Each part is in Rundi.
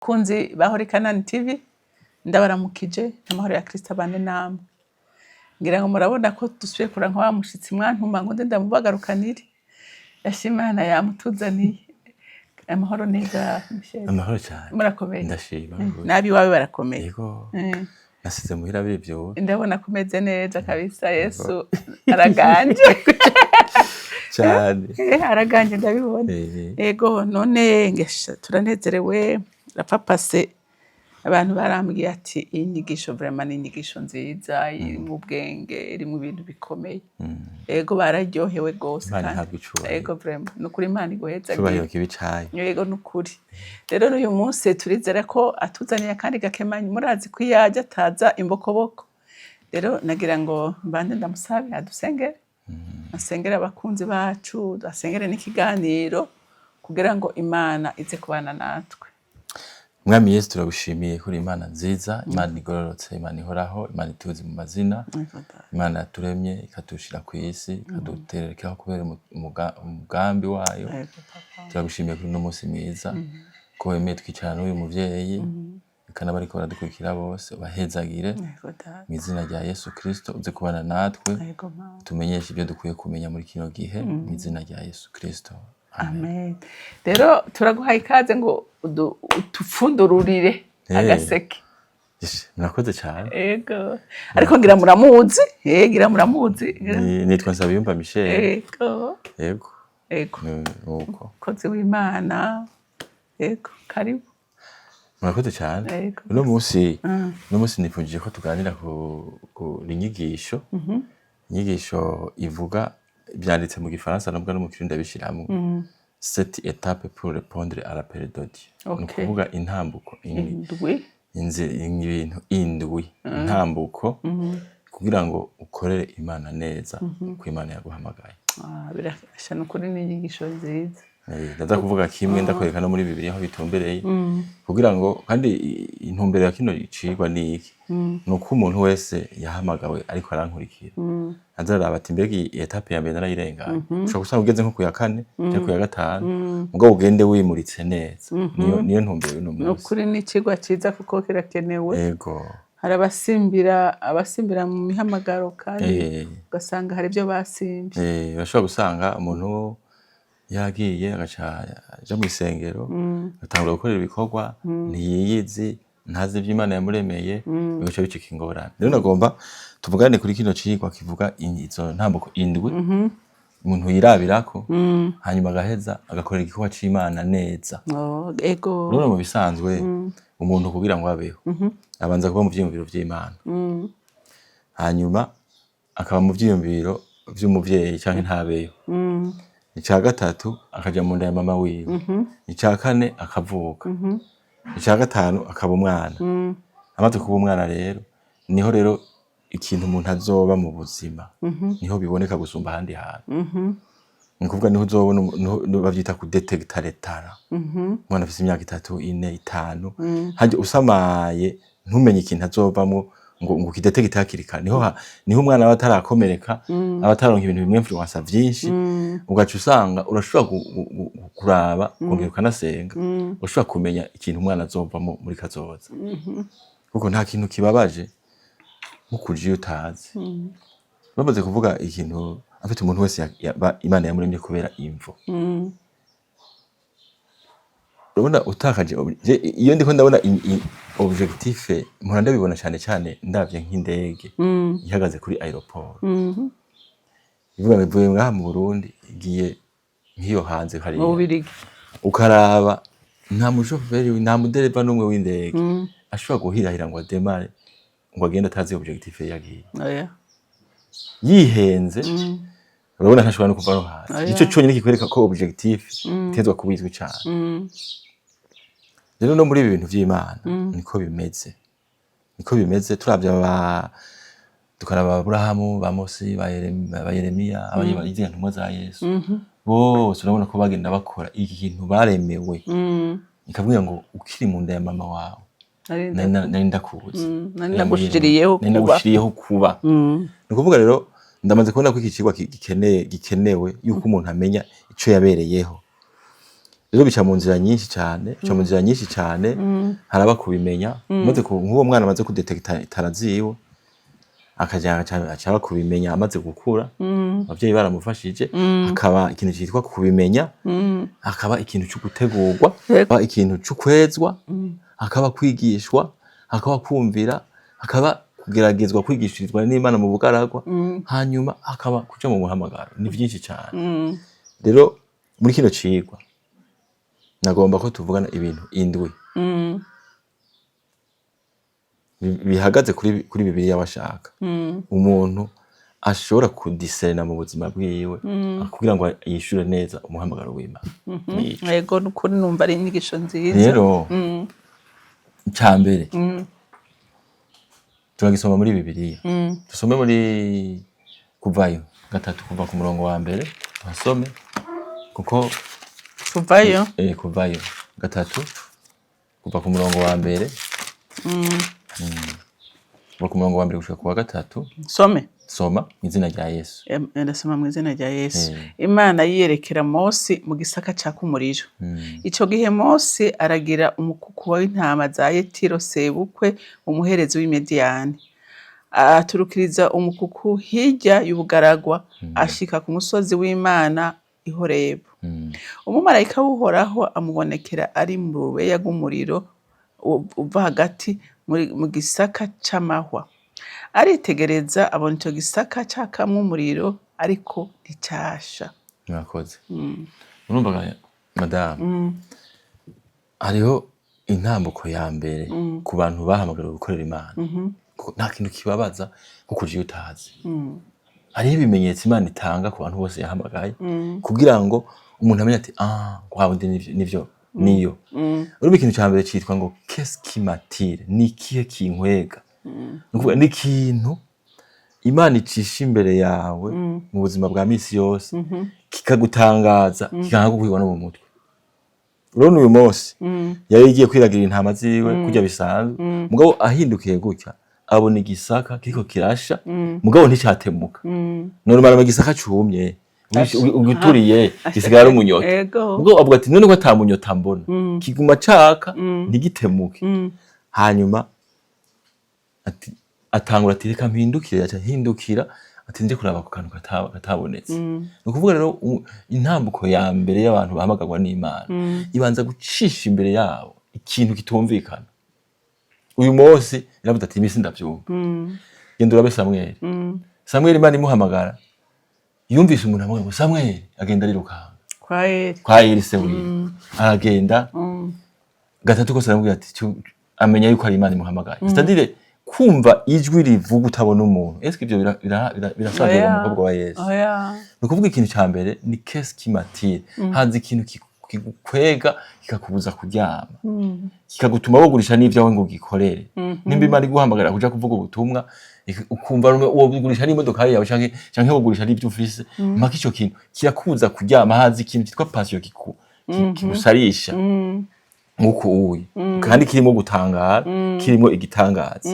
Kunzi bahora Kanani TV ndabaramukije amahoro ya Kristo abane namwe. Ngira ngo murabona ko dusubiye kuranka wa mushitsi mwantuma ngo nde ndamubagarukanire. Yashimana yamutuzaniye. Amahoro neza Michel. Amahoro cyane. Murakomeye. Ndashima. Nabi wawe barakomeye. Yego. Nasize muhira bivyo. Ndabona kumeze neza kabisa Yesu araganje. Cyane. Araganje ndabibona. Yego none ngesha turanezerewe rapapase abantu barambwiye ati inyigisho vraiment ni inyigisho nziza iri mu bwenge iri mu bintu bikomeye. Yego bararyohewe gose kandi. Yego vraiment nukuri Imana igoheza. Cyubahiro kibicaye. Yego nukuri. Rero uyu munsi turizera ko atuzaniye kandi gakemanyi murazi ko yaje ataza imbokoboko. Rero nagira ngo mbande ndamusabe adusengere. Asengere abakunzi bacu, asengere n'ikiganiro kugira ngo Imana ize kubana natwe. Mwami Yesu turagushimiye kuri Imana nziza, Imana igororotse, Imana ihoraho, Imana ituzi mu mazina, Imana yaturemye ikatushira ku isi, ikaduterekaho kubera umugambi wayo. Turagushimiye kuri no munsi mwiza, ko wemeye twicarana n'uyu muvyeyi, kana bariko baradukurikira bose bahezagire mu izina rya Yesu Kristo uze kubana natwe, tumenyeshe ibyo dukwiye kumenya muri kino gihe mu izina rya Yesu Kristo. Amen. Rero turaguhaye ikaze ngo utufundururire agaseke. Murakoze cyane. Yego. Ariko ngira muramuzi? Ngira muramuzi. Nitwa Nsabiyumva Michel. Yego. Yego. Yego. Nuko. Koze w'Imana. Yego. Karibu. Murakoze cyane. Uno munsi nifungije ko tuganira ku inyigisho. Inyigisho ivuga byanditse mu Gifaransa nabwo no mu Kirundi ndabishiramo. 7 étapes pour répondre à l'appel de Dieu. Ni kuvuga intambuko indwi. Ibintu indwi intambuko kugira ngo ukorere Imana neza ku Imana yaguhamagaye. Birasha nukuri n'inyigisho nziza. Ndaza kuvuga kimwe ndakwereka no muri Bibiliya aho bitumbereye kugira ngo kandi intumbero ya kino icigwa ni iki nuko umuntu wese yahamagawe ariko arankurikira azaraba ati mbega etape ya mbere narayirenganye ushobora gusanga ugeze nko ku ya 4 cyangwa ku ya 5 ngo ugende wimuritse neza niyo ntumbero y'uno munsi nukuri n'icigwa ciza kuko kirakenewe. Yego. Hari abasimbira mu mihamagaro kandi ugasanga hari ibyo basimbye. Bashobora gusanga umuntu yagiye agaca mu isengero atangura gukora ibikorwa ntiyiyizi ntazi iby'Imana yamuremeye bigaca bicika ingorane. Rero nagomba tuvugane kuri kino cigwa kivuga izo ntambuko indwi umuntu yirabirako hanyuma agaheza agakorera igikorwa c'Imana neza. Ego. Rero mu bisanzwe umuntu kugira ngo abeho abanza kuba mu vyiyumviro vy'Imana hanyuma akaba mu vyiyumviro vy'umuvyeyi canke ntabeho. Ica gatatu akaja mu nda ya mama wiwe. Ica kane akavuka. Ica gatanu akaba umwana. Amaze kuba umwana rero niho rero ikintu umuntu azoba mu buzima niho biboneka gusumba ahandi hantu. Ni kuvuga niho uzobona bavyita ku detecta retara. Umwana afise imyaka 3, 4, 5 haje usamaye ntumenye ikintu azovamwo ngo kidetegita hakirika niho umwana aba atarakomereka aba ataronka ibintu bimwe influence vyinshi ugaca usanga urashobora kuraba kongera ukanasenga urashobora kumenya ikintu umwana azovamo muri kazoza kuko nta kintu kibabaje nk'ukuje utazi. Bamaze kuvuga ikintu afite umuntu wese Imana yamuremye kubera imvo. Urabona utakaje iyo ndiko ndabona objectif mpora ndabibona cyane ndavye nk'indege ihagaze kuri aeroport. Ivuga bivuye ngaha mu Burundi igiye nk'iyo hanze hariya mu Birigi ukaraba nta mushoferi nta mudereva n'umwe w'indege ashobora guhirahira ngo ademare ngo agende atazi objectif yagiye. Yihenze urabona ntashobora no kuva no hasi. Ico cyonyine kikwereka ko objectif itezwa kubizwe cyane. Rero no muri ibi bintu vy'Imana niko bimeze turavya tukaraba Abrahamu ba Mose ba Yeremiya abayize ntumwa za Yesu bose urabona ko bagenda bakora iki kintu baremewe ikabwira ngo ukiri mu nda ya mama wawe nari ndakuzi nari nagushiriyeho kuba. Ni kuvuga rero ndamaze kubona ko iki cigwa gikenewe yuko umuntu amenya ico yabereyeho rero bica mu nzira nyinshi cyane haraba kubimenya maze nk'uwo mwana amaze kudetekta itara ziwe acaba kubimenya amaze gukura abavyeyi baramufashije akaba ikintu cyitwa kubimenya akaba ikintu cyo gutegurwa ikintu cyo kwezwa akaba kwigishwa akaba kumvira akaba kugeragezwa kwigishirizwa n'Imana mu bugaragwa hanyuma akaba kuja mu muhamagaro ni byinshi cyane rero muri kino cigwa nagomba ko tuvugana ibintu indwi bihagaze kuri Bibiliya bashaka umuntu ashobora kudiserena mu buzima bwiwe kugira ngo yishure neza umuhamagaro w'Imana yego nukuri numva ari inyigisho nziza rero cyambere turagisoma muri Bibiliya dusome muri Kuvayo 3 kuva ku murongo wa mbere basome kuko Kuvayo Kuvayo 3 kuva ku murongo wa mbere kuva ku murongo wa mbere gushika ku wa 3 soma izina rya Yesu ndasoma mu izina rya Yesu Imana yiyerekera Mose mu gisaka caka umuriro ico gihe Mose aragira umukuku w'intama za Yetiro sebukwe umuherezi w'Imediyani aturukiriza umukuku hirya y'ubugaragwa ashika ku musozi w'Imana ihorebu umumarayika w'Uhoraho amubonekera ari mu rubeya rw'umuriro uva hagati mu gisaka c'amahwa aritegereza abona ico gisaka cakamwe umuriro ariko nticasha mwakoze urumva madame hariho intambuko ya mbere ku bantu bahamagara gukorera Imana nta kintu kibabaza nko kuja utazi hariho ibimenyetso Imana itanga ku bantu bose yahamagaye kugira ngo umuntu amenye ati kwawe nivyo niyo urumva ikintu cya mbere citwa ngo qu'est-ce qui m'attire ni ikihe kinkwega nukuvuga ni ikintu Imana icisha imbere yawe mu buzima bwa misi yose kikagutangaza kikanga kukwigwa no mu mutwe rero uyu Mose yari igiye kwiragira intama ziwe kujya bisanzwe mugabo ahindukiye gutya abona igisaka kiriko kirasha mugabo nticyatemuka none mara igisaka cumye ugituriye gisigara umunyota ubwo avuga ati none ko atamunyota mbona kiguma caka ntigitemuke hanyuma ati atangura ati reka mpindukire hindukira ati nje kuraba ku kantu katabonetse nukuvuga rero intambuko ya mbere y'abantu bahamagarwa n'Imana ibanza gucisha imbere yabo ikintu kitumvikana uyu Mose iravuga ati imisi ndavyumva genda urabe Samuel Imana imuhamagara yumvise umuntu amwe ngo Samuel agenda ariruka kwa Eli se wiwe aragenda gatatu ko Samuel ati amenya yuko ari Imana imuhamagaye c'est-à-dire kumva ijwi rivuga utabona umuntu eske ibyo birasaje mu mukobwa wa Yesu nukuvuga ikintu cya mbere ni qu'est-ce qui m'attire hanze ikintu kigukwega kikakubuza kuryama kikagutuma wogurisha n'ivyawe ngo gikorere nimba Imana iguhamagara kuja kuvuga ubutumwa ukumva uwo bigurisha n'imodoka yawe canke wogurisha n'ivyo ufise mpaka ico kintu kirakubuza kuryama hanze ikintu cyitwa passion kigusarisha nkuko uyi kandi kirimo gutangara kirimo igitangaza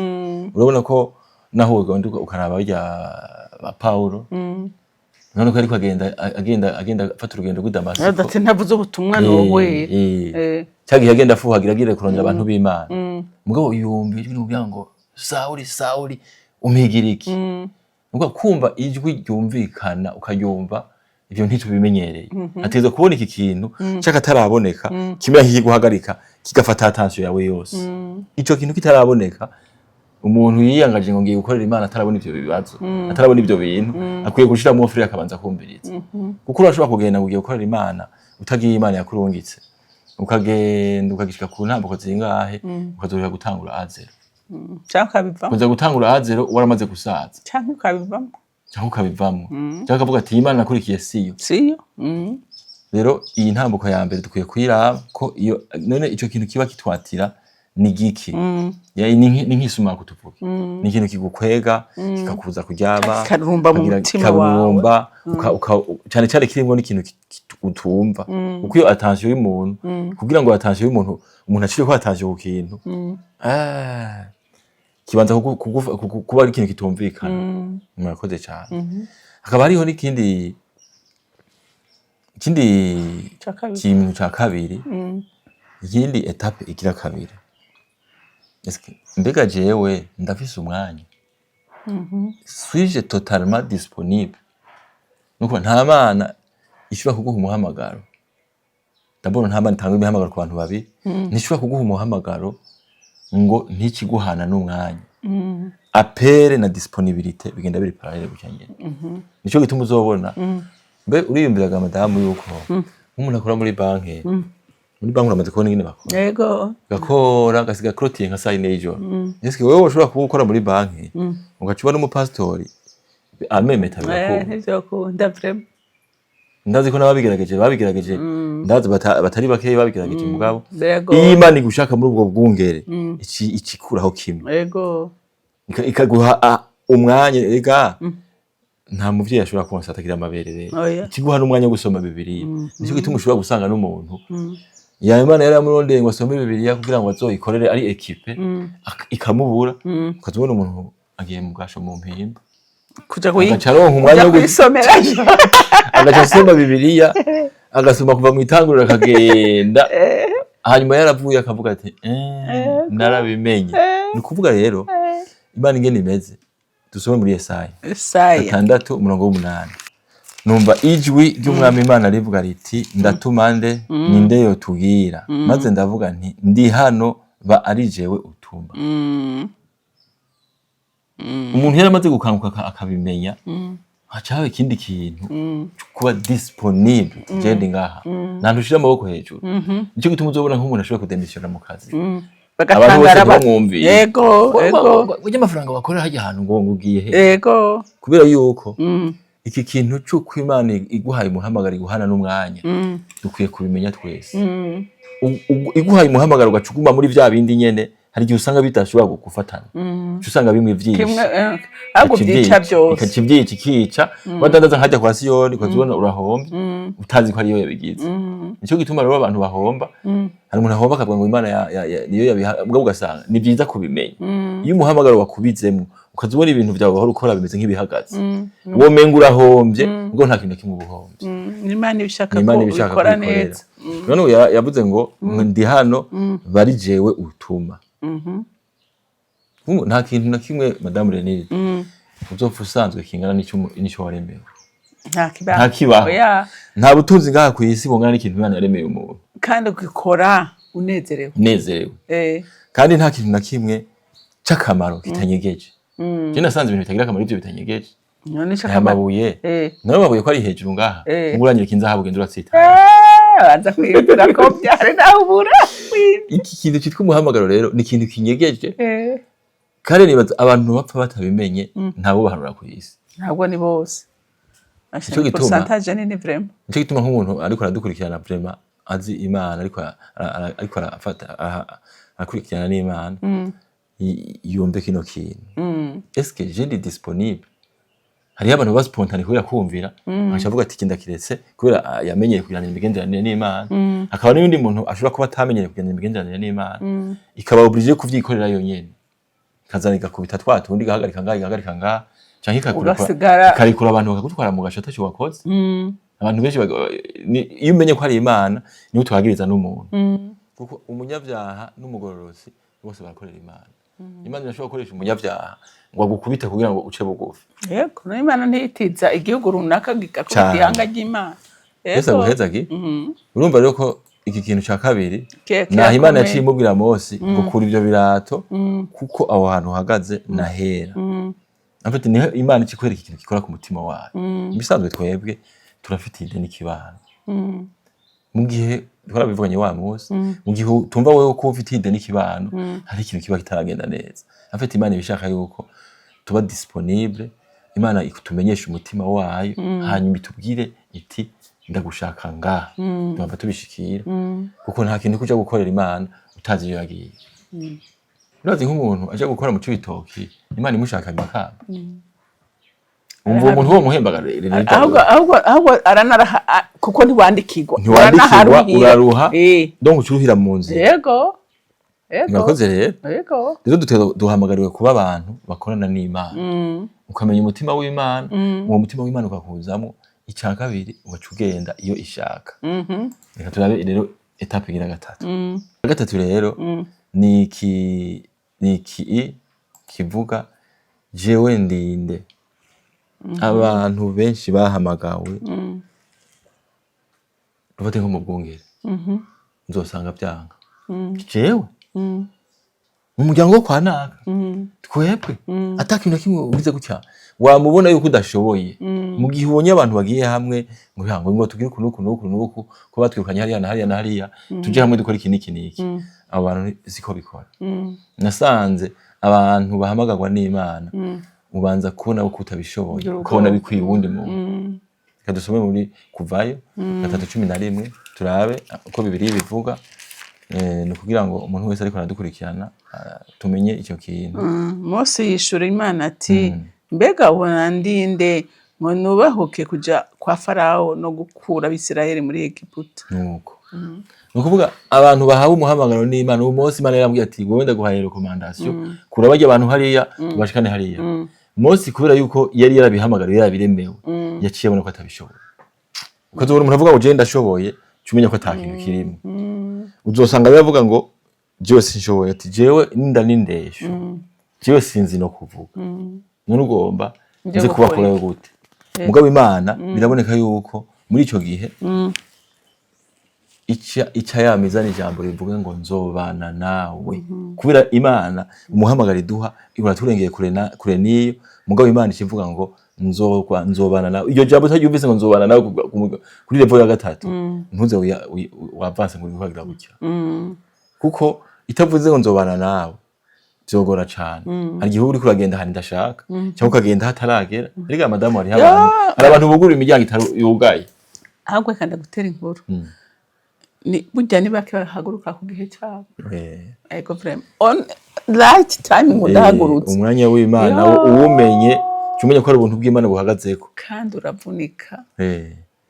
urabona ko naho ukaraba ba Paulo none ko ariko agenda afata urugendo rw'i Damasiko ati ntavuze ubutumwa nowe cyagiye agenda afuhagira agire kurondera abantu b'Imana mugabo yumva ijwi n'ubwira ngo Sauli umpigira iki nuko kumva ijwi ryumvikana ukayumva ivyo ntitubimenyereye ateza kubona iki kintu cyakataraboneka kimwe nk'iguhagarika kigafata attention yawe yose ico kintu kitaraboneka umuntu yiyangaje ngo ngiye gukorera Imana atarabona ivyo bibazo atarabona ivyo bintu akwiye gushira mu ofuri akabanza kumbiriza kuko urashobora kugenda ngo ugiye gukorera Imana utagiye Imana yakurungitse ukagenda ukagishika ku ntambuko zingahe ukazorera gutangura azero cyangwa bivamo kuza gutangura azero waramaze gusaza cyangwa ukabivamo cyangwa kavuga ati Imana nakurikiye siyo rero iyi ntambuko ya mbere dukwiye kuyiraba ko iyo none ico kintu kiba kitwatira ni giki ni nk'isuma kutuvuga ni ikintu kigukwega kikakuza kuryama karumba mu mutima wawe cyane cyane kirimo n'ikintu utumva kuko iyo attention y'umuntu kugira ngo attention y'umuntu umuntu acire ko attention ku kintu kibanza kuba ari ikintu kitumvikana murakoze cyane hakaba hariho n'ikindi ikindi Cakabiri. kintu ca kabiri ikindi etape igira kabiri mbega jewe ndafise umwanya suis-je totalement disponible nuko nta mana ishobora kuguha umuhamagaro ndabona nta mana itanga imihamagaro ku bantu babiri ntishobora kuguha umuhamagaro ngo ntikiguhana n'umwanya apere na disponibilité bigenda biri parallele gutya nyene nico gituma uzobona mbe uriyumviraga madamu yuko nk'umuntu akora muri banki uramaze kubona ingene bakora Yego. gakora gasiga clothing nka saa yine y'ijoro eske wewe ushobora kuba ukora muri banki ugacuba n'umupasitori amemeta birakunda Ntivyokunda vraiment. ndazi ko babigerageje ndazi batari bakeyi babigerageje mugabo Yego. iyo Imana igushaka muri ubwo bwungere ikikuraho kimwe Yego. ikaguha umwanya ega nta muvyeyi ashobora konsa atagira amabere Oya. ikiguha n'umwanya wo gusoma Bibiliya nico gituma ushobora gusanga n'umuntu ya Imana yari amurondeye ngo asome Bibiliya kugira ngo azoyikorere ari equipe ikamubura ukazibona umuntu agiye mu gasho mu mpimba Kuja agacaronka umwanya wo gusomera. agaca asoma Bibiliya agasoma kuva mu itanguriro akagenda hanyuma yaravuye akavuga ati narabimenye ni kuvuga rero Imana ingene imeze dusome muri Yesaya 6:8 numva ijwi ry'umwami Imana rivuga riti ndatuma nde ninde yotubwira maze ndavuga nti ndi hano ba ari jewe utuma umuntu yaramaze gukanguka akabimenya hacaho ikindi kintu kuba disponible jendi ngaha nantushira amaboko hejuru nico gituma uzobona nk'umuntu ashobora kudemisiona mu kazi bagatangara bamwumviye yego ujya amafaranga bakorera hajya ahantu ngo ugiye he yego kubera yuko iki kintu cy'uko Imana iguhaye umuhamagaro iguhana n'umwanya dukwiye kubimenya twese iguhaye umuhamagaro ugacuguma muri vya bindi nyene hari igihe usanga bitashobora gufatana usanga bimwe vyinshi ahubwo byica byose ikakivyica ikica wadandaza nkajya kwa Siyoni ukazibona urahomba utazi ko ariyo yabigize nico gituma rero abantu bahomba hari umuntu ahomba akavuga ngo Imana niyo yabihabwa ugasanga ni byiza kubimenya iyo umuhamagaro wakubizemo ukazibona ibintu byawe bahora ukora bimeze nk'ibihagaze uwo menga urahombye ubwo nta kintu kimwe ubuhombye Imana ibishaka ko ukora neza none yavuze ngo ndi hano bari jewe utuma nta kintu na kimwe Madame Renée uzopfa usanzwe kingana n'icyo waremewe nta kibaho nta butunzi ngaha ku isi bungana n'ikintu Imana yaremeye umuntu kandi ukikora unezerewe kandi nta kintu na kimwe c'akamaro kitanyegeje je nasanze ibintu bitagira akamaro ivyo bitanyegeje amabuye nayo mabuye ko ari hejuru ngaha nguranyira kinzahabu genda uratsita banza kwiyumvira ko byari naho ubura iki kintu cyitwa umuhamagaro rero ni ikintu kinyegeje kandi nibaza abantu bapfa batabimenye ntabo bahanura ku isi ntabwo ni bose nico pourcentage nini vraiment nico gituma nk'umuntu ariko aradukurikirana vraiment azi Imana ariko arafata akurikirana n'Imana yumve kino kintu est-ce que je suis disponible hari abantu ba spontane kubera kumvira acavuga ati kindakiretse kubera yamenyeye kugiranira imigenderanire n'Imana akaba n'undi muntu ashobora kuba atamenyeye kugiranira imigenderanire n'Imana ikaba obligé kuvyikorera yonyene kazanika kubita twatundi gahagarika ngaha canke karikura abantu bakagutwara mu gasho ataco wakoze abantu benshi iyo umenye ko ari Imana niwe twagiriza n'umuntu kuko umunyabyaha n'umugororosi bose barakorera Imana Imana irashobora gukoresha umunyabyaha ngo agukubite kugira ngo uce bugufi yego no Imana ntitiza igihugu runaka gikakubita ihanga ry'Imana yego buhezagi urumva rero ko iki kintu ca kabiri na Imana yaciye imubwira Mose gukura ivyo birato kuko aho hantu uhagaze nahera afite ni Imana ikikwereka ikintu gikora ku mutima wawe ibisanzwe twebwe turafite ide n'ikibano mu gihe twarabivuganye wa Mose mu gihe tumva wewe ko ufite ide n'ikibano hari ikintu kiba kitaragenda neza afite Imana ibishaka yuko tuba disponible Imana ikutumenyesha umutima wayo hanyuma itubwire iti ndagushaka ngaha twaba tubishikira kuko nta kintu kuja gukorera Imana utazi iyo yagiye urazi nk'umuntu aje gukora mu cibitoki Imana imushaka Makamba umva umuntu wo muhembaga ahubwo aranaraha kuko ntiwandikirwa uraruha donc ucuruhira mu nzira yego mwakoze rero duhamagariwe kuba abantu bakorana n'Imana ukamenya umutima w'Imana uwo mutima w'Imana ukakuzamo icya kabiri ugaca ugenda iyo ishaka. Reka turabe rero etape igira gatatu. Gatatu rero ni iki kivuga jewe ndinde. Abantu benshi bahamagawe bafate nko mu bwungere nzosanga byanga jewe mu muryango wo kwa naka twebwe atakintu kimwe ubize gutya wamubona yuko udashoboye mu gihe ubonye abantu bagiye hamwe ngo tugire kunuku ko batwirukanye hariya na hariya na hariya tuje hamwe dukora iki niki abo bantu siko bikora. Nasanze abantu bahamagarwa n'Imana ubanza kubona ko utabishoboye ukabona bikwiye ubundi muntu. Reka dusome muri Kuvayo 3:11 turabe uko Bibiliya bivuga no kugira ngo umuntu wese ariko aradukurikirana tumenye icyo kintu. Mose yishura Imana ati mbega ubona ndinde ngo nubahuke kuja kwa Farawo no gukura Abisirayeli muri Egiputa. Nuko nukuvuga abantu bahawe umuhamagaro n'Imana uwo Mose Imana yarambwiye ati wowe ndaguhaye recommandation kura bajya abantu hariya bashikane hariya. Mose kubera yuko yari yarabihamagaro yarabiremewe yaciye abona ko atabishoboye. Ukazo umuntu avuga ngo je ndashoboye cyumenya ko atakintu kirimo. Uzosanga bavuga ngo jewe sinshoboye ati jewe ninda nindesho. Jewe sinzi no kuvuga. None ugomba nze kubakora gute. Mugabo Imana biraboneka yuko muri ico gihe ica yamizana ijambo rivuga ngo nzobana nawe. Kubera Imana umuhamagara iduha iraturengeye kure niyo mugabo Imana ikivuga ngo nzobana nawe. Iyo jambo cyumvise ngo nzobana nawe kuri level ya gatatu ntuze wavanse ngo bihagira gutya. Kuko itavuze ngo nzobana nawe byogora cyane. Hari igihe uri kuragenda handi ndashaka cyangwa ukagenda hataragera. Ariko madamu hari abantu bugura imiryango yugaye. Ahubwo kandi gutera inkuru. Ni burya ni bake bahaguruka ku gihe cyabo. Ego vraiment on right time mudahagurutse. Umwanya w'Imana uwumenye cyumenye ko ari ubuntu bw'Imana buhagazeko. Kandi uravunika.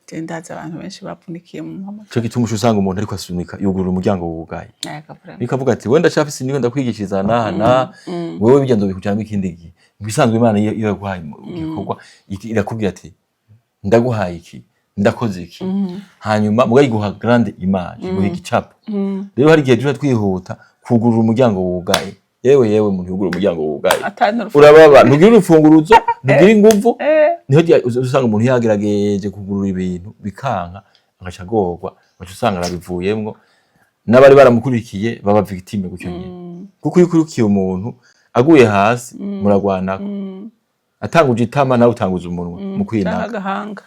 Tendaza abantu benshi bapunikiye mu mama. Cyo gituma usanga umuntu ariko asunika yugurura umuryango wugaye. Ego vraiment. Bikavuga ati wenda shafisi niyo ndakwigishiriza na wowe bijya bikujyamo ikindi gihe. Bisanzwe Imana iyo yaguhaye igikorwa irakubwira ati ndaguhaye iki ndakoze iki hanyuma mugayiguha grande image guha igicapo. Rero hari igihe tuje twihuta kugurura umuryango wugaye. Yewe umuntu yugurura umuryango wugaye urababa ntugira urufunguruzo ntugira inguvu niho usanga umuntu yagerageje kugurura ibintu bikanka agacagorwa usanga arabivuyemwo n'abari baramukurikiye baba victime gucyo nyine. Kuko iyo ukurikiye umuntu aguye hasi muragwanako atanguje itama nawe utanguza umunwa mu kwinaka agahanga.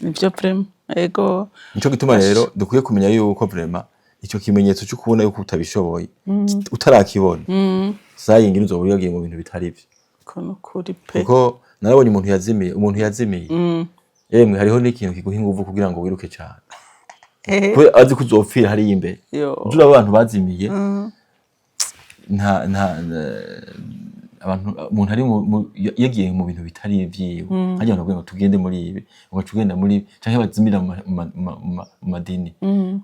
Nivyo vraiment ego nico gituma rero dukwiye kumenya yuko vraiment icyo kimenyetso cyo kubona yuko utabishoboye utarakibona sayingira uzo buriyagiye mu bintu bitari byo kono kuri pe. Kuko narabonye umuntu yazimiye yemwe hariho n'ikintu kiguha inguvu kugira ngo wiruke cyane kwe azi kuzopfira hari imbere ujura abantu bazimiye abantu umuntu ari yagiye mu bintu bitari ivyiwe hajya abantu ngo tugende muri ibi ugacugenda muri canke bazimira mu madini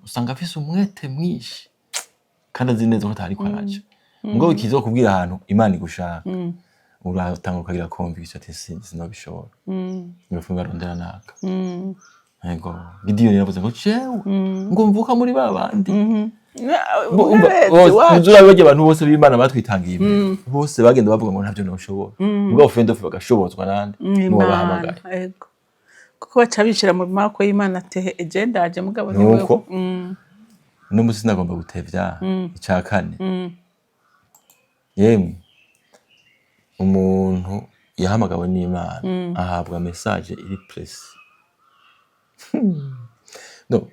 usanga afise umwete mwinshi kandi azi neza ko atari kwaraje ngo ikizo kubwira ahantu Imana igushaka uratanga ukagira conviction ati sinobishobora ngifunga rondera naka. Ego Gideon yavuze ngo cewe ngo mvuka muri babandi Uzura bajya abantu bose b'Imana batwitangiye bose bagenda bavuga ngo ntavyo noshobora ubwo ofendo fe bagashobozwa nande nuwo bahamagaye. Ego kuko bacabishira mu mako y'Imana ate agenda aje mugabo ni wewe no musi nagomba gutevya icya kane. Yemwe umuntu yahamagawe n'Imana ahabwa message iri press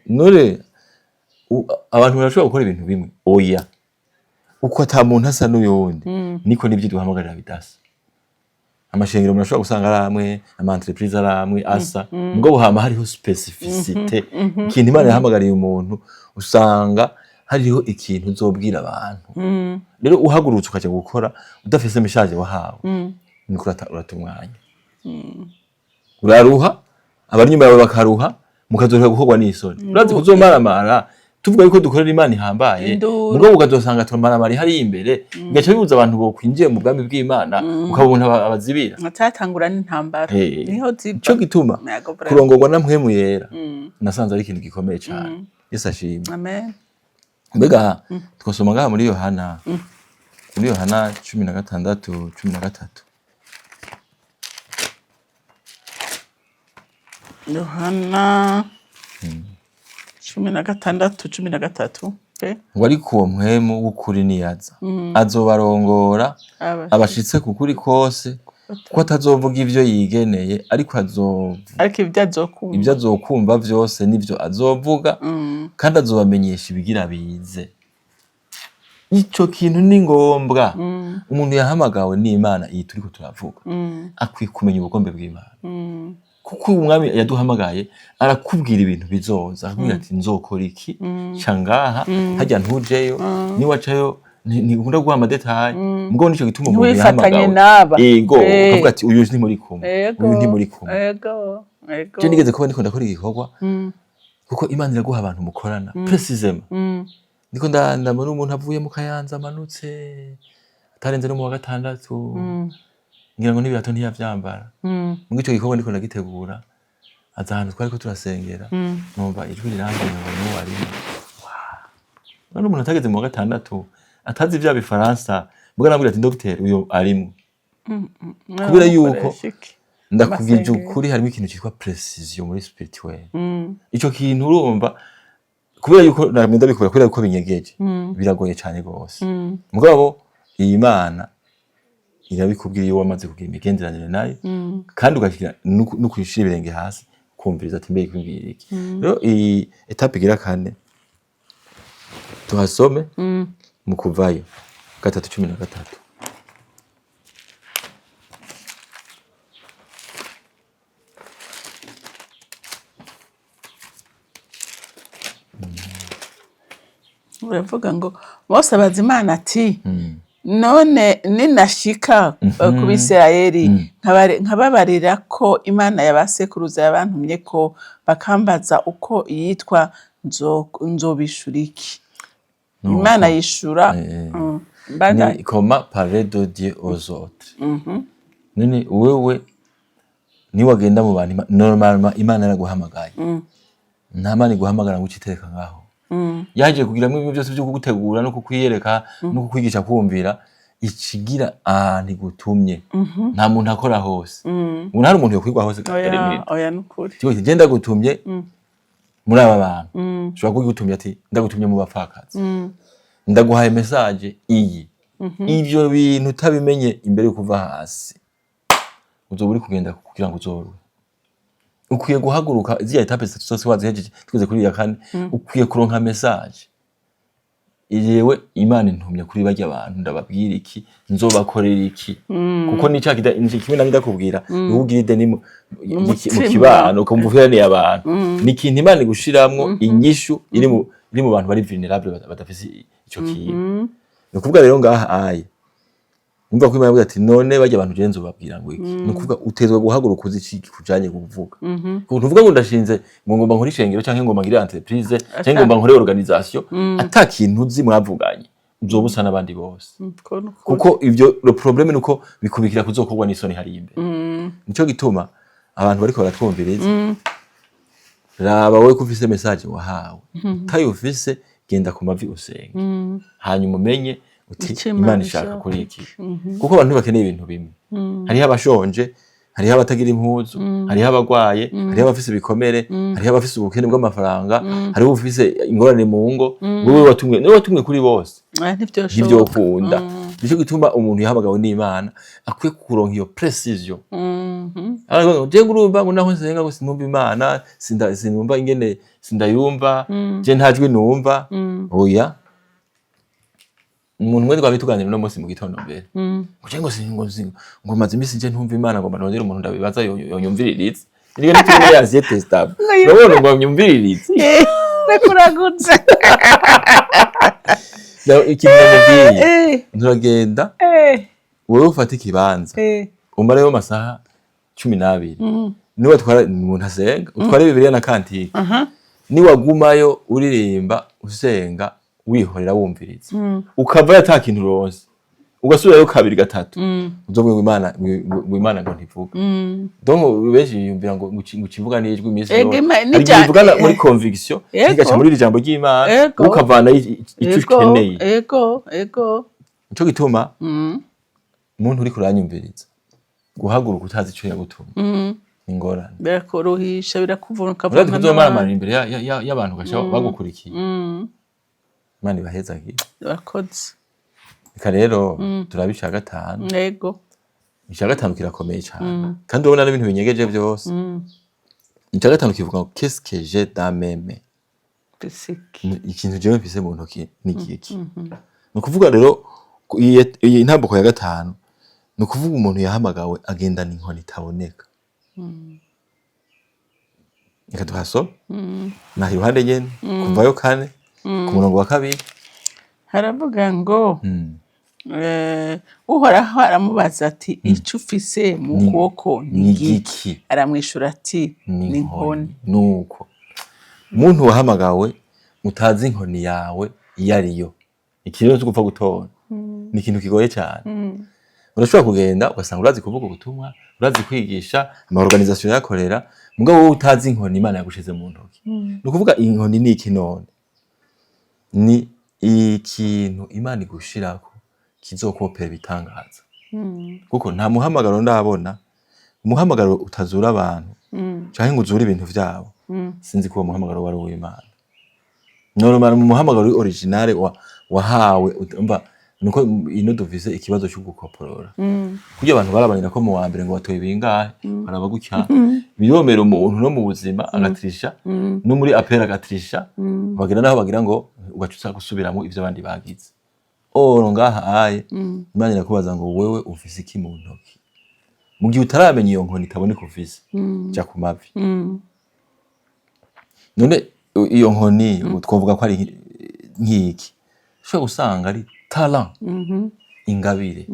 nore abantu barashobora gukora ibintu bimwe oya uko ata muntu asa n'uyundi niko nibyo duhamagarira bidasa. Amashengero murashobora gusanga ari amwe ama entreprise ari amwe asa mugabo hama hariho specificité ikintu Imana yahamagariye umuntu usanga hariho ikintu uzobwira abantu. Rero uhagurutse ukaje gukora udafise message wahawe niko uratumwanya uraruha abanyuma bawe bakaruha mukazorera gukorwa n'isoni urazi kuzomaramara tuvuga yuko dukorera Imana ihambaye Induru. mugabo ukazosanga tumaramari hari imbere bigaca bibuza abantu bo kwinjiye mu bwami bw'Imana ukabona abazibira atatangura n'intambara niho ziva ico gituma Yego, bravo. kurongorwa na mpwemu yera nasanze ari ikintu gikomeye cyane Yesu ashimwe amen mbega twasoma ngaha muri Yohana 16:13 Yohana 16:13 ngo ariko uwo mpwemu w'ukuri niyaza azobarongora abashitse ku kuri kose kuko atazovuga ivyo yigeneye ariko ibyo azokumva vyose nivyo azovuga kandi azobamenyesha ibigira bize. Ico kintu ni ngombwa umuntu yahamagawe n'Imana iyi turiko turavuga akwiye kumenya ubugombe bw'Imana kuko umwami yaduhamagaye arakubwira ibintu bizoza akubwira ati nzokora iki cangaha hajya ntujeyo niwacayo nkunda guha amadetaye mugabo nico gituma umuntu yahamagawe yego akavuga ati uyu ntimuri kumwe uyu ntimuri kumwe yego je nigeze kuba ndiko ndakora igikorwa kuko Imana iraguha abantu mukorana precisement ndiko ndabona umuntu avuye mu Kayanza amanutse atarenze no mu wa gatandatu ngira ngo n'ibirato ntiyavyambara muri ico gikorwa ndiko ndagitegura aza ahantu twariko turasengera numva ijwi rirambuye ngo n'uwo ari none umuntu atageze mu wa gatandatu atazi ivya bifaransa mbwa nambwira ati docteur uyo arimwe kubera yuko ndakubwije ukuri harimo ikintu cyitwa precision muri spirituel ico kintu urumva kubera yuko naramenda bikora kubera yuko binyegeje biragoye cyane gose mugabo iyi Mana irabikubwira iyo wamaze kugira imigenderanire nayo kandi ugashyira no kwishira ibirenge hasi kumviriza ati mbe ikwibwira iki rero iyi etape igira kane tuhasome mu kuvayo 3:13 uravuga ngo Mose abaza Imana ati none ninashika ku Bisirayeli nkababarira ko Imana yabasekuruza yabantumye ko bakambaza uko yitwa nzobishura iki Imana yishura ni comment parler de Dieu aux autres none wewe ni wagenda mu bantu normalement Imana yaraguhamagaye nta Mana iguhamagara ngo ukitereka ngaho yaje kugira mu byose byo kugutegura no kukwiyereka no kukwigisha kumvira ikigira ntigutumye nta muntu akora hose umuntu hari umuntu yo kwigwa hose oya nukuri cyo genda gutumye muri aba bantu ushobora kugutumye ati ndagutumye mu bapfakazi ndaguhaye message iyi ivyo bintu utabimenye imbere yo kuva hasi uzoburi kugenda kugira ngo uzorwe ukwiye guhaguruka iziya etape zose wazihejeje tweze kuri ya kane ukwiye kuronka message yewe Imana intumye kuri barya abantu ndababwira iki nzobakorera iki kuko ni cakida inje kimwe namwe ndakubwira ubugiride ni mu kibano kumvufirane abantu ni kintu Imana igushiramwo inyishu iri mu bantu bari vulnerable badafise ico kintu no kuvuga rero ngaha aye umva ko Imana yavuze ati none bajya abantu genzo babwira ngo iki no kuvuga utezwe guhaguruka uzi iki kujanye kuvuga ko ntuvuga ngo ndashinze ngo ngomba nkora ishengero canke ngomba ngira entreprise canke ngomba nkore organisation atakintu uzi mwavuganye uzobusa nabandi bose kuko ivyo le problème nuko bikubikira kuzokorwa n'isoni hari imbere nico gituma abantu bariko baratwumviriza raba wowe kufise message wahawe tayo ufise genda ku mavi usenge hanyuma umenye uti Imana ishaka kuri iki kuko abantu bakeneye ibintu bimwe hariho abashonje hariho abatagira impuzu hariho abagwaye hariho abafise ibikomere hariho abafise ubukene bw'amafaranga hariho ufise ingorane mu ngo wowe watumwe kuri bose nivyo ukunda nico gituma umuntu yahamagawe n'Imana akwiye kuronka iyo precision je ngurumva ngo naho nsenga ngo sinumva Imana sinumva ingene sindayumva je ntajwi numva oya umuntu mwende twabituganira no munsi mu gitondo mbere ngo maze imisi je ntumva Imana ngo manondera umuntu ndabibaza yonyumviririza niyo nitwe yaziye testable nabone ngo nyumviririza nakuragutse naho ikintu mubwiye nturagenda wowe ufata ikibanza umara yo masaha 12 niwe twara umuntu asenga utware Bibiliya na kantike niwagumayo uririmba usenga wihorera wumviriza ukavayo ata kintu uronse ugasubirayo kabiri gatatu uzovuga ngo Imana ngo ntivuga donc benshi yumvira ngo ukivuga n'ijwi imisi yose arivugana muri conviction kigaca muri ijambo ry'Imana ukavana icyo ukeneye ego nico gituma umuntu uri kuranyumviriza guhaguruka utazi ico yagutuma ingorane birakuruhisha birakuvunika vuga kuzomara imbere y'abantu gasha bagukurikiye Imana ibahezagire bakoze eka rero turabisha gatanu yego isha gatanu kirakomeye cyane kandi ubona n'ibintu binyegeje byose isha gatanu kivuga ngo qu'est-ce que j'ai dans mes mains ikintu jewe mfise mu ntoki ni iki no kuvuga rero iyi ntambuko ya gatanu no kuvuga umuntu yahamagawe agendana inkoni itaboneka eka tuhaso nahi ruhande nyene kuvayo kane ku murongo wa kabiri haravuga ngo uhoraho aramubaza ati icyo ufise mu kuboko ni igiki aramwishura ati ni inkoni nuko umuntu wahamagawe mutazi inkoni yawe iyo ariyo ikintu cyo gupfa gutora ni ikintu kigoye cyane urashobora kugenda ugasanga urazi kuvuga ubutumwa urazi kwigisha amaorganisation yakorera mugabo wowe utazi inkoni Imana yagushize mu ntoki no kuvuga inkoni ni iki none ni ikintu Imana igushirako kizokopera bitangaza kuko nta muhamagaro ndabona umuhamagaro utazura abantu canke ngo uzure ibintu vyabo sinzi ko umuhamagaro wari uw'Imana normal mu muhamagaro originale wahawe umva nuko ino duvise ikibazo cyo gukoporora kugira abantu barabanira ko mu wa mbere ngo batoye bingahe barabagukya biromera umuntu no mu buzima agatrisha no muri apera agatrisha bagira naho bagira ngo ugacusa gusubiramo ivyo abandi bagize ngaha aye Imana irakubaza ngo wewe ufise iki mu ntoki mu gihe utaramenya iyo nkoni itaboneka ufise cya ku mavi none iyo nkoni twavuga ko ari nkiki ushobora gusanga ari talent ingabire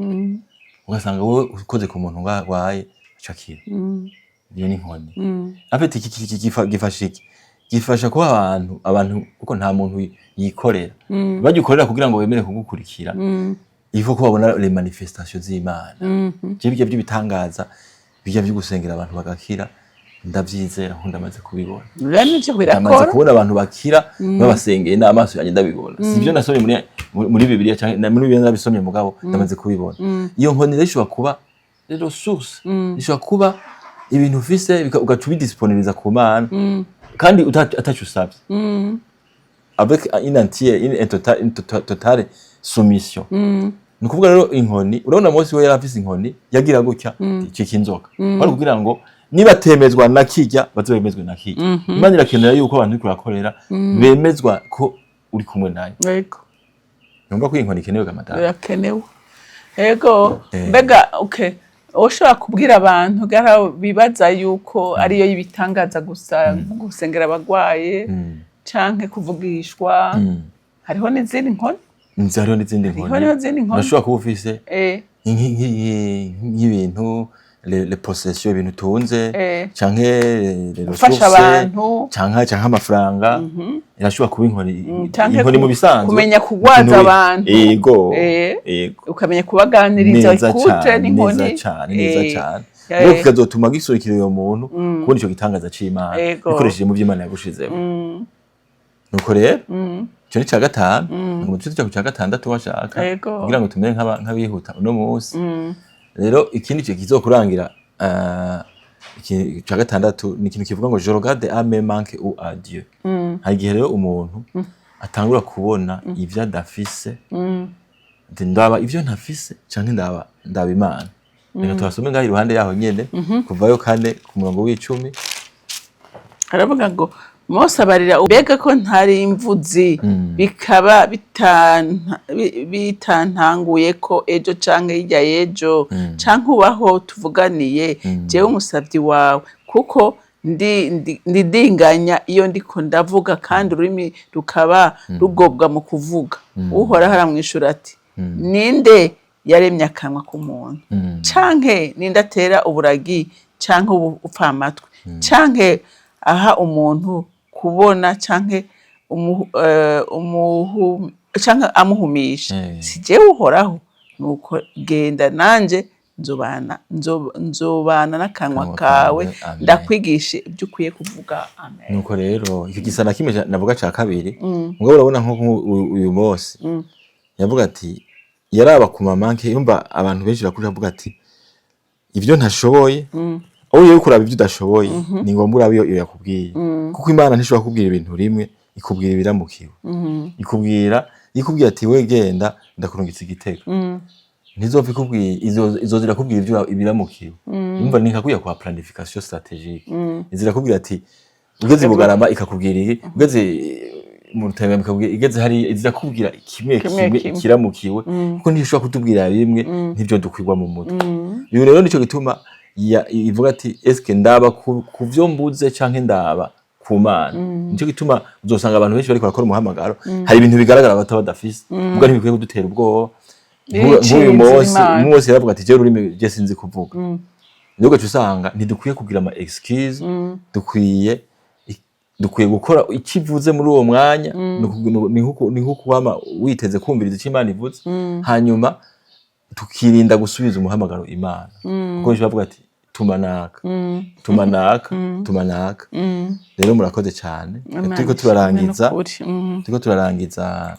ugasanga wowe ukoze ku muntu ngwaye cakira iyo ni nkoni afite iki gifasha ko abantu kuko nta muntu yikorera bagikorera kugira ngo bemere kugukurikira ifo ko babona les manifestations z'Imana by'ibyo by'ibitangaza bijya byo gusengera abantu bagakira ndavyizera ko ndamaze kubibona nivyo birakora ndamaze kubona abantu bakira babasengeye n'amaso yanjye ndabibona sivyo nasomye muri Bibiliya cyangwa muri Bibiliya nabisomye mugabo ndamaze kubibona iyo nkoni rero ishobora kuba rero source ishobora kuba ibintu ufise ugaca ubidisponibiliza ku Mana kandi atacu usabye avec une entière une totale soumission ni kuvuga rero inkoni urabona Mose we yarafise inkoni yagira gutya iki kinzoka bari kugira ngo niba temezwa na kijya bazobemezwe na kijya Imana irakenera yuko abantu kurakorera bemezwa ko uri kumwe nayo yego numva ko inkoni ikenewe gamadara irakenewe yego mbega okay ushobora kubwira abantu gara bibaza yuko ariyo yibitangaza gusa nko gusengera abagwaye canke kuvugishwa hariho n'izindi nkoni hariho n'izindi nkoni urashobora kuba ufise nk'ibintu les possessions ibintu tunze canke les ressources canke amafaranga irashobora kuba inkoni mu bisanzwe kumenya kugwaza abantu yego ukamenya kubaganiriza ikute n'inkoni neza cyane rero kikazotuma gisurikira uyo muntu kubona ico gitangaza c'Imana ikoresheje mu vy'Imana yagushizemo nuko rero cyo ni cya gatanu ngo tuze cya gatandatu washaka kugira ngo tumenye nk'abihuta uno munsi rero ikindi cyo kizokurangira cya gatandatu ni ikintu kivuga ngo je regarde à mes manques ou à Dieu hari gihe rero umuntu atangura kubona ivyo adafise ndaba ivyo ntafise canke ndaba Imana reka tubasome ngaho iruhande yaho nyene kuvayo kane ku murongo w'icumi haravuga ngo Mose abarira ubega ko ntari imvuzi bikaba bitantanguye ko ejo canke hirya y'ejo canke ubaho tuvuganiye jewe umusavyi wawe kuko ndidinganya iyo ndiko ndavuga kandi ururimi rukaba rugobwa mu kuvuga uhoraho aramwishura ati ninde yaremye akanwa k'umuntu canke ninde atera uburagi canke upfamatwi canke aha umuntu kubona canke canke amuhumisha si jewe uhoraho nuko genda nanje nzobana n'akanwa kawe ndakwigishe ibyo ukwiye kuvuga. Amen. Nuko rero iki gisa na kimwe navuga ca kabiri mugabo urabona nko uyu Mose yavuga ati yaraba ku mamanke yumva abantu benshi bakurira avuga ati ivyo ntashoboye aho yewe kuraba ivyo udashoboye ni ngombwa urabe iyo yakubwiye kuko Imana ntishobora kubwira ibintu rimwe ikubwira ibiramukiwe ikubwira ati we genda ndakurungitse igitego ntizopfa ikubwiye izozira kubwira ivyo ibiramukiwe yumva ni nkakuya kwa planification stratégique izira kubwira ati ugeze Bugarama ikakubwira iki ugeze mu Rutanga ikakubwira igeze hari izira kubwira kimwe ikiramukiwe kuko ntishobora kutubwira rimwe ntivyo dukwirwa mu mutwe. Iyo rero nico gituma ivuga ati eske ndaba kuvyo mbuze canke ndaba ku Mana. Nico gituma uzosanga abantu benshi bariko barakora umuhamagaro hari ibintu bigaragara bataba badafise ubwo ntibikwiye kudutera ubwoba. Nk'uyu Mose yaravuga ati je rurimi je sinzi kuvuga nubwo usanga ntidukwiye kugira ama excuse dukwiye gukora ikivuze muri uwo mwanya ni nko kwama witeze kumviriza icyo Imana ivuze hanyuma tukirinda gusubiza umuhamagaro Imana kuko benshi bavuga ati tumanaka rero murakoze cyane turiko turarangiza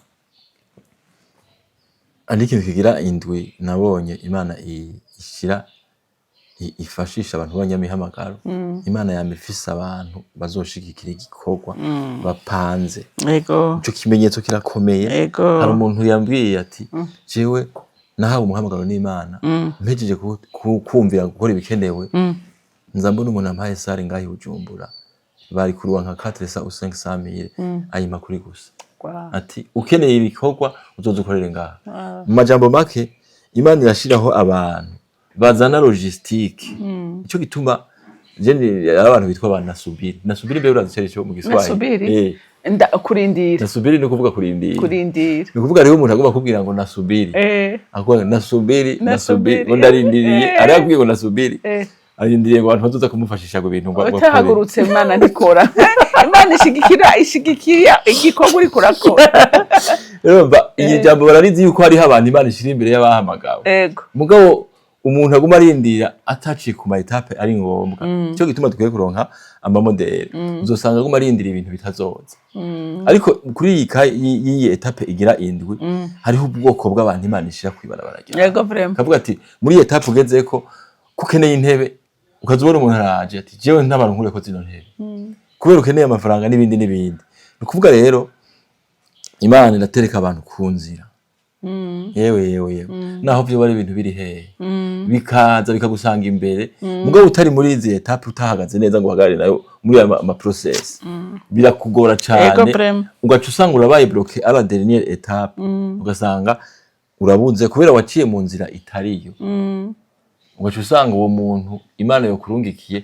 ari ikintu kigira indwi nabonye Imana ishira ifashisha abantu b'abanyamihamagaro Imana yamifise abantu bazoshigikira igikorwa bapanze ico kimenyetso kirakomeye. Hari umuntu yambwiye ati jewe nahawe umuhamagaro n'Imana mpejeje kumvira gukora ibikenewe nza mbona umuntu ampaye sare ngahi Bujumbura bari kuruwa nka 400-500 ayima kuri gusa ati ukeneye ibikorwa uzozukorere ngaha. Mu majambo make Imana irashiraho abantu bazana logistique ico gituma je abantu bitwa nasubiri be urazicereje cyo mu Giswahili kurindira nasubiri no kuvuga kurindira no kuvuga rero umuntu agomba kubwira ngo nasubiri akora nasubiri ngo ndarindiriye arabwiye ngo nasubiri arindiriye ngo abantu bazoza kumufashisha go bintu ngo utahagurutse Imana ndikora Imana ishigikira igikorwa uri kurakora. Rero iyi jambo bararizi yuko hari abantu Imana ishira imbere y'abahamagawe mugabo umuntu aguma arindira ataciye ku ma etape ari ngombwa cyo gituma tukwiye kuronka amamodeli uzosanga aguma arindira ibintu bitazoza ariko kuri iyi etape igira indwi hariho ubwoko bw'abantu Imana ishira kwibarabara kavuga ati muri etape ugezeko kukeneye intebe ukazubona umuntu araje ati jewe ntabantu nkure ko zino ntebe kubera ukeneye amafaranga n'ibindi nukuvuga rero Imana iratereka abantu ku nzira yewe naho byo bari ibintu biri hehe bikaza bikagusanga imbere mugabo utari muri izi etape utahagaze neza ngo uhagarare nayo muri ama process birakugora cyane ugaca usanga urabaye bloqué à la dernière étape ugasanga urabuze kubera waciye mu nzira itariyo ugaca usanga uwo muntu Imana yo kurungikiye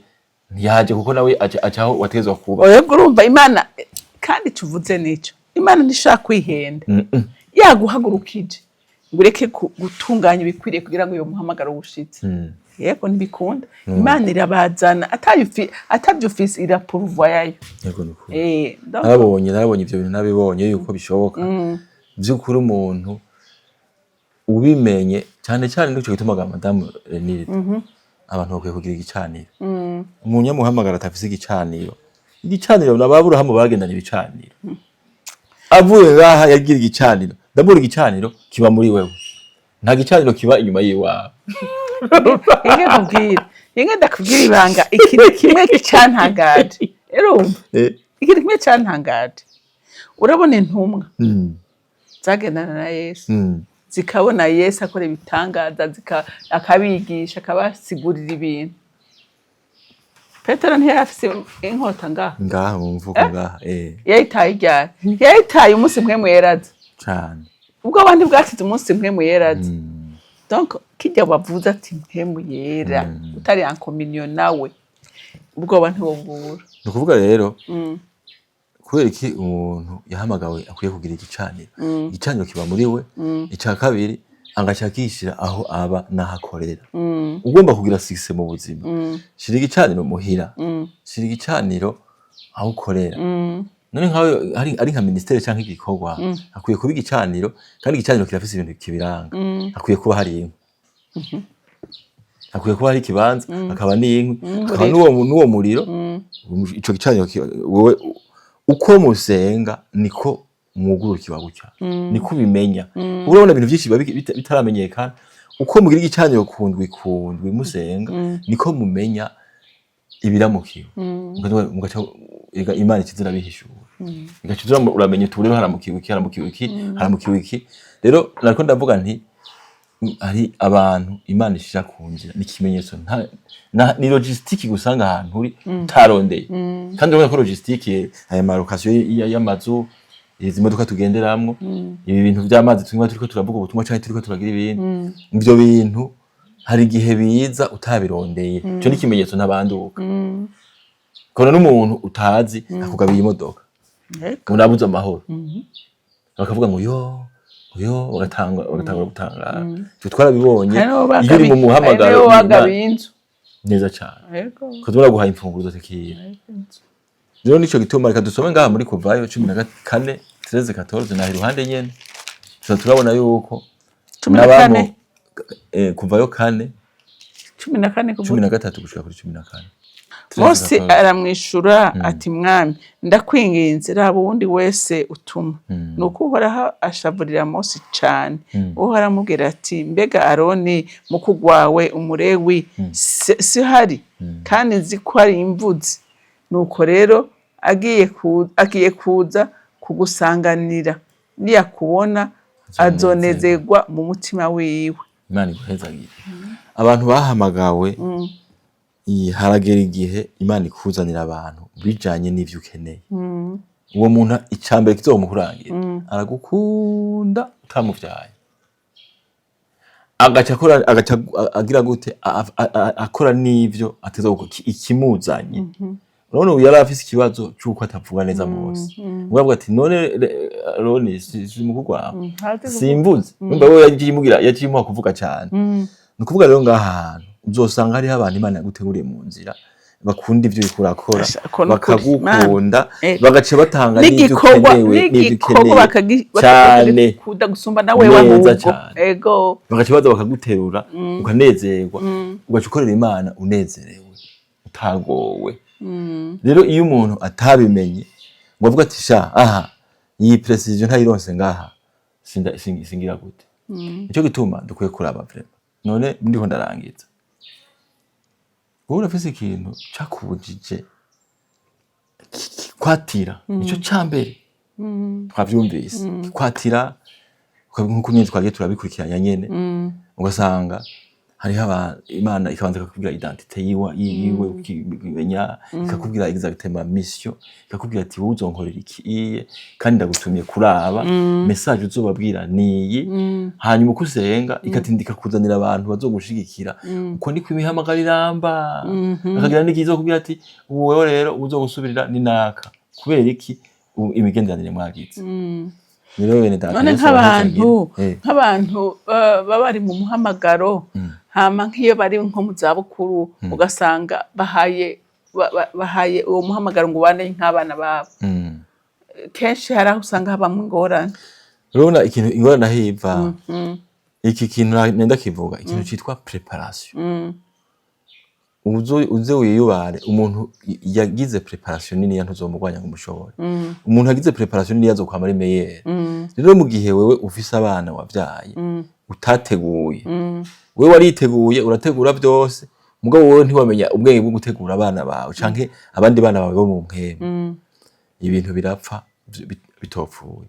ntiyaje kuko nawe acaho watezwa kuba yego urumva Imana kandi tuvuze nico Imana ndishaka kwihenda yaguhagurukije ngureke gutunganya ibikwiriye kugira ngo uyo muhamagaro ushitse yego ntibikunda Imana irabazana atabyufise irapurva yayo yego nuko narabonye ibyo bintu nabibonye yuko bishoboka by'ukuri umuntu ubimenye cyane n'icyo gitumaga Madame Renire abantu bakwiye kugira igicaniro umunyamuhamagara atafise igicaniro n'ababurahamu bagendanye ibicaniro avuye ngaha yagira igicaniro ndabura igicaniro kiba muri wewe nta gicaniro kiba inyuma yiwawe. Inge ndakubwira ibanga ikintu kimwe cyantangaje ikintu kimwe cyantangaje urabona intumwa zagendana na Yesu zikabona Yesu akora ibitangaza akabigisha akabasigurira ibintu. Petero ntiyafise inkota ngaha mu mvuko ngaha yayitaye umunsi mwe mweraza cyane ubwo abandi bwasize umunsi mwe mweraza donc kijya bavuze ati mwe mwera utari en communion nawe ubwo abantu bobura nukuvuga rero kubera iki umuntu yahamagawe akwiye kugira igicaniro kiba muri we icya kabiri angashakishira aho aba nahakorera ugomba kugira success mu buzima shira igicaniro muhira shira igicaniro aho ukorera none nkawe ari nka ministere canke igikorwa akwiye kuba igicaniro kandi igicaniro kirafise ibintu kibiranga akwiye kuba hari inkwi akwiye kuba hari ikibanza akaba n'inkwi akaba n'uwo muriro ico gicaniro wowe uko musenga niko mwugurukiwa gutya niko ubimenya urabona ibintu byinshi bitaramenyekana uko mugira igicaniro kundwi musenga niko mumenya ibiramukiwe mugaca Imana ikizira bihishura igacizura uramenya utu rero haramukiwe iki rero nariko ndavuga nti ari abantu Imana ishira kunzira n'ikimenyetso ni logistique gusanga ahantu uri utarondeye kandi urabona ko logistique aya marokasiyo y'amazu izi modoka tugenderamwo ibi bintu by'amazi twimwa turiko turavuga ubutumwa cyane turiko turagira ibintu ibyo bintu hari igihe biza utabirondeye cyo n'ikimenyetso ntabanduka kora n'umuntu utazi akugabiye imodoka unabuze amahoro bakavuga ngo yo ugatanga gutangara cyo twarabibonye iyo uri mu muhamagaro neza cyane ko turaguha imfunguzo tekira rero nico gituma reka dusome ngaha muri Kuvayo 14:13-14 na iruhande nyene turabona yuko 14 Kuvayo 4 13 gushika kuri 14 Mose aramwishura ati mwami ndakwinginze raba uwundi wese utuma nuko Uhoraho ashavurira Mose cyane uho aramubwira ati mbega Aroni mukugwawe umurewi si hari kandi nzi ko ari imvuzi nuko rero agiye kuza kugusanganira niyakubona azonezerwa mu mutima wiwe. Imana iguhezagire abantu bahamagawe haragera igihe Imana ikuzanira abantu bijanye n'ivyo ukeneye uwo muntu icambere kizomukurangira aragukunda utamuvyaye agaca agira gute akora n'ivyo ateza ikimuzanye urabona yari afise ikibazo cyuko atavuga neza Mose ugavuga ati none Aroni si mukugwa simvuze numva we yagiye kuvuga cyane nukuvuga rero ngaha uzosanga hari abantu Imana yaguteguriye mu nzira bakunda ivyo bikurakora bakagukunda bagace batanga n'ivyo ukeneye cyane kuda gusumba nawe wahubwo ego bagace baza bakaguterura ukanezerwa ugaca ukorera Imana unezerewe utagowe rero iyo umuntu atabimenye ngo avuga ati sha aha iyi precision ntayironse ngaha singira gute icyo gituma dukwiye kuraba vraiment none ndiho ndarangiza urafise ikintu cakubujije kwatira ico cambere twavyumvise kwatira nkuko nyene twagiye turabikurikiranya nyene ugasanga hariho Imana ikabanza kakubwira identité yiwe ukimenya ikakubwira exactement mission ikakubwira ati wowe uzonkorera iki kandi ndagutumye kuraba message uzobabwira niyi hanyuma ukusenga ikatindika kuzanira abantu bazogushigikira uko niko imihamagara iramba akagira n'ikizo kubwira ati wowe rero uzogusubirira ni naka kubera iki imigenderanire mwagize none nk'abantu baba bari mu muhamagaro hama nk'iyo bari nko mu zabukuru ugasanga bahaye uwo muhamagaro ngo ubane nk'abana babo kenshi hari aho usanga habamo ingorane urabona ikintu ingorane ahiva iki kintu nenda kivuga ikintu citwa preparation uze wiyubare umuntu yagize preparation nini yantuzomugwanya ngo mushobore umuntu yagize preparation nini yazokwama ari meilleur rero mu gihe wewe ufise abana wavyaye utateguye wewe wariteguye urategura byose mugabo wowe ntiwamenya ubwenge bwo gutegura abana bawe canke abandi bana bawe bo mu mpemu ibintu birapfa bitopfuye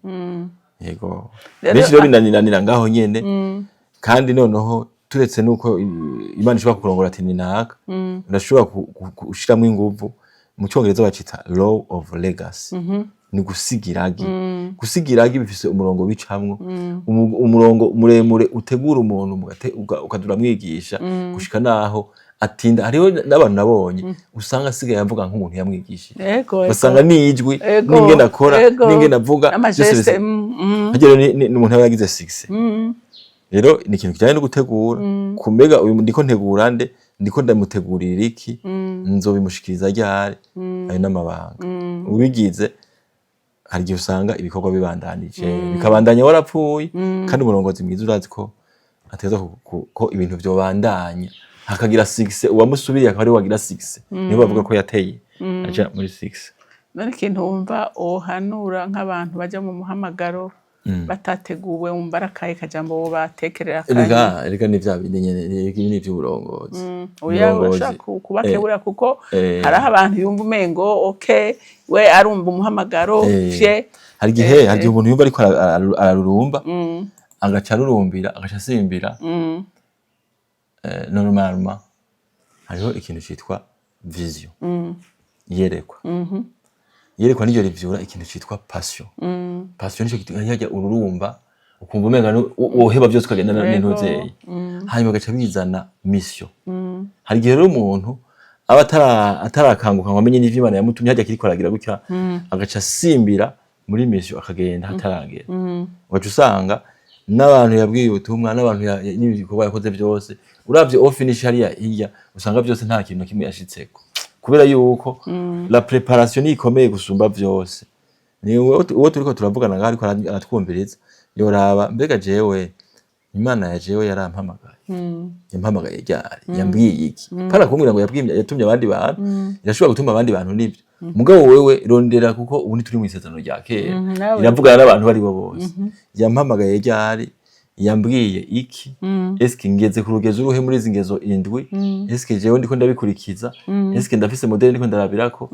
yego benshi rero binanira ngaho nyene kandi noneho turetse nuko Imana ishobora kurongora ati ni naka urashobora gushiramo inguvu mu cyongereza bacita law of legacy ni gusigiragi bifise umurongo bicamwo umurongo muremure utegura umuntu ukadura mwigisha gushika naho atinda hariho n'abantu nabonye usanga asigaye avuga nk'umuntu yamwigishije basanga nijwi n'ingene akora n'ingene avuga byose hagero ni umuntu yagize 6 rero ni ikintu kijanye no gutegura kumega uyu ndiko ntegura ndiko ndamutegurira iki nzobimushikiriza ryari ayo n'amabanga ubigize hari igihe usanga ibikorwa bibandanije bikabandanya warapfuye kandi umurongozi mwiza urazi ko ateza ko ibintu vyobandanya hakagira 6 uwamusubiriye akaba ari wagira 6 niho bavuga ko yateye aja muri 6. None ikintu wumva ohanura nk'abantu baja mu muhamagaro batateguwe wumva arakaye kajambo bo batekerera kanya erega ni vya bindi nyene ni vy'uburongozi ushaka kubakebura kuko haraho abantu yumva umengo okay we arumva umuhamagaro vye hari igihe umuntu yumva ariko ararurumba agaca arurumbira agaca asimbira normalement hariho ikintu citwa vision yerekwa yerekwa n'iryo rivyura ikintu citwa passion passion nico kitujya ururumba ukumva umenga woheba byose ukagenda n'intozeye hanyuma agaca bizana mission hari igihe rero umuntu aba atarakanguka ngo amenye n'ivyo Imana yamutumye hajya kiriko aragira gutya agaca asimbira muri mission akagenda hataragera ugaca usanga n'abantu yabwiye ubutumwa n'abantu n'ibikorwa yakoze byose uravye finish hariya hirya usanga byose nta kintu kimwe yashitseko kubera yuko la préparation ikomeye gusumba vyose ni uwo turiko turavugana ngaho ariko aratwumviriza yoraba mbega jewe Imana ya jewe yarampamagaye yampamagaye ryari yambwiye iki kana kumbwira ngo yatumye abandi bantu irashobora gutuma abandi bantu nibyo mugabo wewe rondera kuko ubu ni turi mu isezerano rya kera iravugana n'abantu bari bo bose yampamagaye ryari yambwiye iki eske ngeze ku rugezo uruhe muri izi ngezo indwi eske jewe ndiko ndabikurikiza eske ndafise modeli ndiko ndarabirako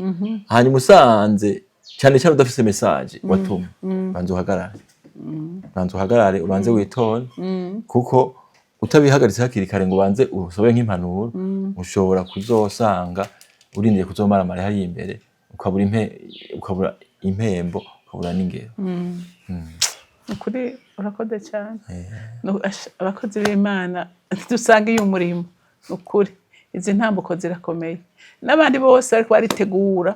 hanyuma usanze cyane cyane udafise message watuma banza uhagarare ubanze witone kuko utabihagaritse hakiri kare ngo banze usobe nk'impanuro ushobora kuzosanga urindiye kuzomara mare hari imbere ukabura impembo ukabura n'ingero ukuri urakoze cyane abakozi b'Imana dusanga iyo umurimo ukuri izi ntambuko zirakomeye n'abandi bose ariko baritegura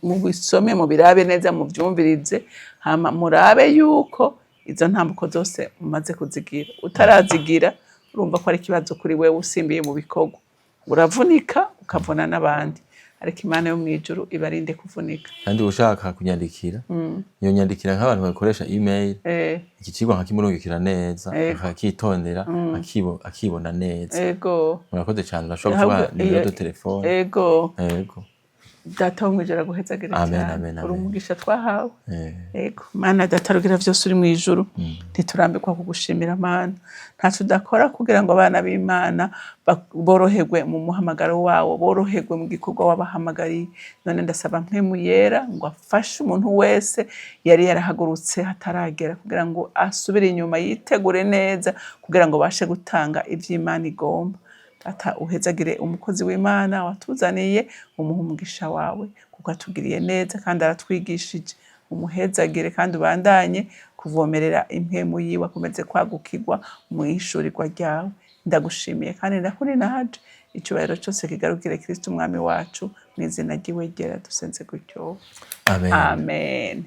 mu bisome mu birabe neza mu byumvirize hama murabe yuko izo ntambuko zose umaze kuzigira utarazigira urumva ko ari kibazo kuri wewe usimbiye mu bikorwa uravunika ukavuna n'abandi ariko Imana yo mwijuru ibarinde kuvunika kandi ushaka kunyandikira iyo nyandikira nk'abantu bakoresha email iki kigo nkakimurungikira neza akitondera akibona neza yego murakoze cyane urashobora kuba nimero de telefone yego data wo mwijuru aguhezagire cyane uri umugisha twahawe yego Mana data rugira vyose uri mwijuru ntiturambikwa kugushimira Mana ntacu udakora kugira ngo abana b'Imana boroherwe mu muhamagaro wawo boroherwe mu gikorwa wabahamagariye none ndasaba mpemu yera ngo afashe umuntu wese yari yarahagurutse hataragera kugira ngo asubire inyuma yitegure neza kugira ngo bashe gutanga ivy'Imana igomba ata uhezagire umukozi w'Imana watuzaniye umuha umugisha wawe kuko atugiriye neza kandi aratwigishije umuhezagire kandi ubandanye kuvomerera impemu yiwe akomeze kwagukirwa mu ishurirwa ryawe ndagushimiye kandi ndakuri naje icyubahiro cyose kigarukire Kristo umwami wacu mu izina ry'iwe ryera dusenze gutyo amen